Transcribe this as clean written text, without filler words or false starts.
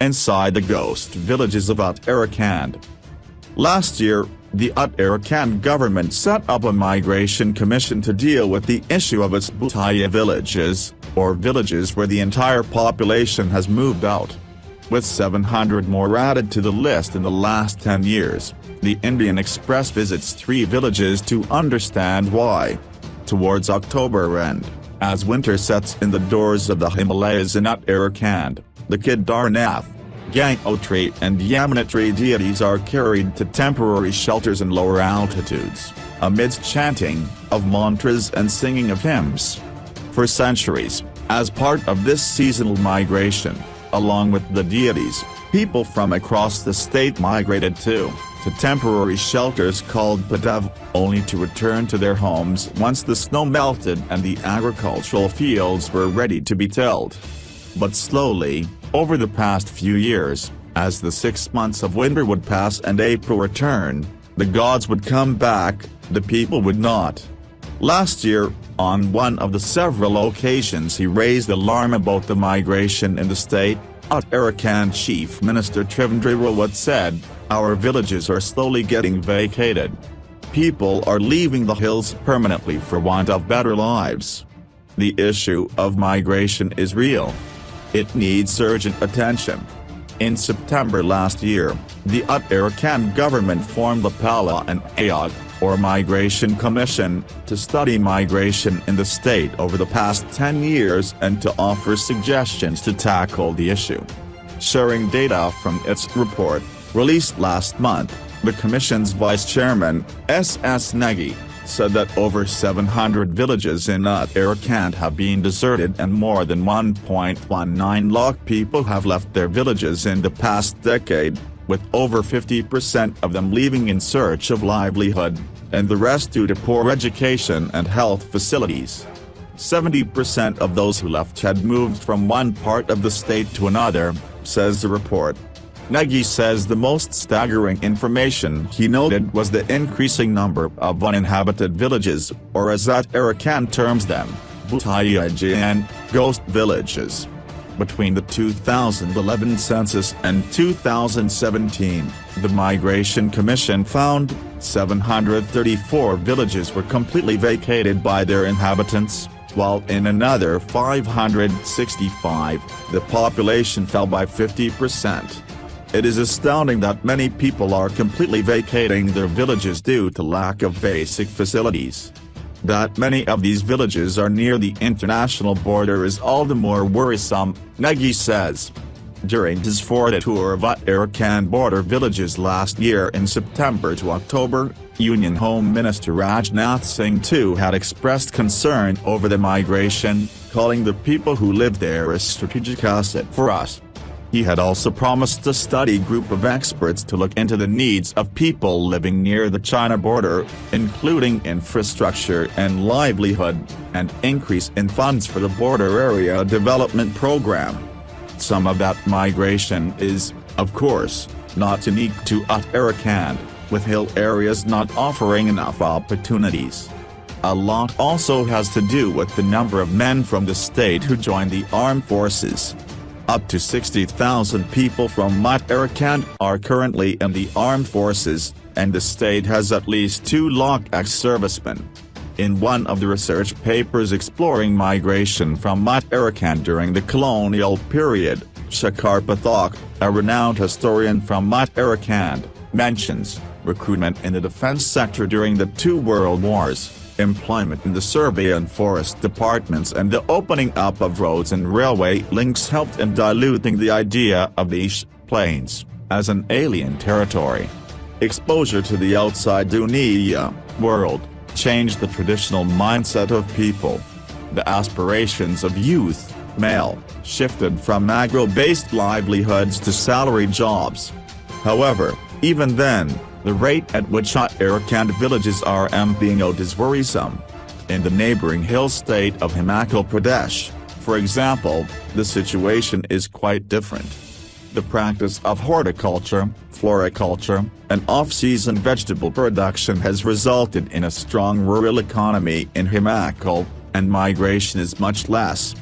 inside the ghost villages of Uttarakhand. Last year, the Uttarakhand government set up a migration commission to deal with the issue of its bhootiya villages, or villages where the entire population has moved out. With 700 more added to the list in the last 10 years, the Indian Express visits 3 villages to understand why. Towards October end, as winter sets in the doors of the Himalayas in Uttarakhand, the Kedarnath, Gangotri and Yamunotri deities are carried to temporary shelters in lower altitudes, amidst chanting of mantras and singing of hymns. For centuries, as part of this seasonal migration, along with the deities, people from across the state migrated to temporary shelters called padav, only to return to their homes once the snow melted and the agricultural fields were ready to be tilled. But slowly, over the past few years, as the 6 months of winter would pass and April return, the gods would come back, the people would not. Last year, on one of the several occasions he raised alarm about the migration in the state, Uttarakhand Chief Minister Trivandrum Rawat said, "Our villages are slowly getting vacated. People are leaving the hills permanently for want of better lives. The issue of migration is real. It needs urgent attention." In September last year, the Uttarakhand government formed the padav, or Migration Commission, to study migration in the state over the past 10 years and to offer suggestions to tackle the issue. Sharing data from its report, released last month, the Commission's Vice Chairman, S.S. Negi, said that over 700 villages in Uttarakhand have been deserted and more than 1.19 lakh people have left their villages in the past decade, with over 50% of them leaving in search of livelihood, and the rest due to poor education and health facilities. 70% of those who left had moved from one part of the state to another, says the report. Negi says the most staggering information he noted was the increasing number of uninhabited villages, or as Uttarakhand terms them, bhootiya, ghost villages. Between the 2011 census and 2017, the Migration Commission found 734 villages were completely vacated by their inhabitants, while in another 565, the population fell by 50%. It is astounding that many people are completely vacating their villages due to lack of basic facilities. That many of these villages are near the international border is all the more worrisome, Negi says. During his 4-day tour of Uttarakhand border villages last year in September to October, Union Home Minister Rajnath Singh too had expressed concern over the migration, calling the people who live there a strategic asset for us. He had also promised a study group of experts to look into the needs of people living near the China border, including infrastructure and livelihood, and increase in funds for the border area development program. Some of that migration is, of course, not unique to Uttarakhand, with hill areas not offering enough opportunities. A lot also has to do with the number of men from the state who join the armed forces. Up to 60,000 people from Uttarakhand are currently in the armed forces, and the state has at least 2 lakh ex-servicemen. In one of the research papers exploring migration from Uttarakhand during the colonial period, Shekhar Pathak, a renowned historian from Uttarakhand, mentions recruitment in the defense sector during the 2 world wars, employment in the survey and forest departments, and the opening up of roads and railway links helped in diluting the idea of these plains as an alien territory. Exposure to the outside dunya world changed the traditional mindset of people. The aspirations of youth, male, shifted from agro-based livelihoods to salary jobs. However, even then, the rate at which Uttarakhand villages are emptying out is worrisome. In the neighboring hill state of Himachal Pradesh, for example, the situation is quite different. The practice of horticulture, floriculture, and off-season vegetable production has resulted in a strong rural economy in Himachal, and migration is much less.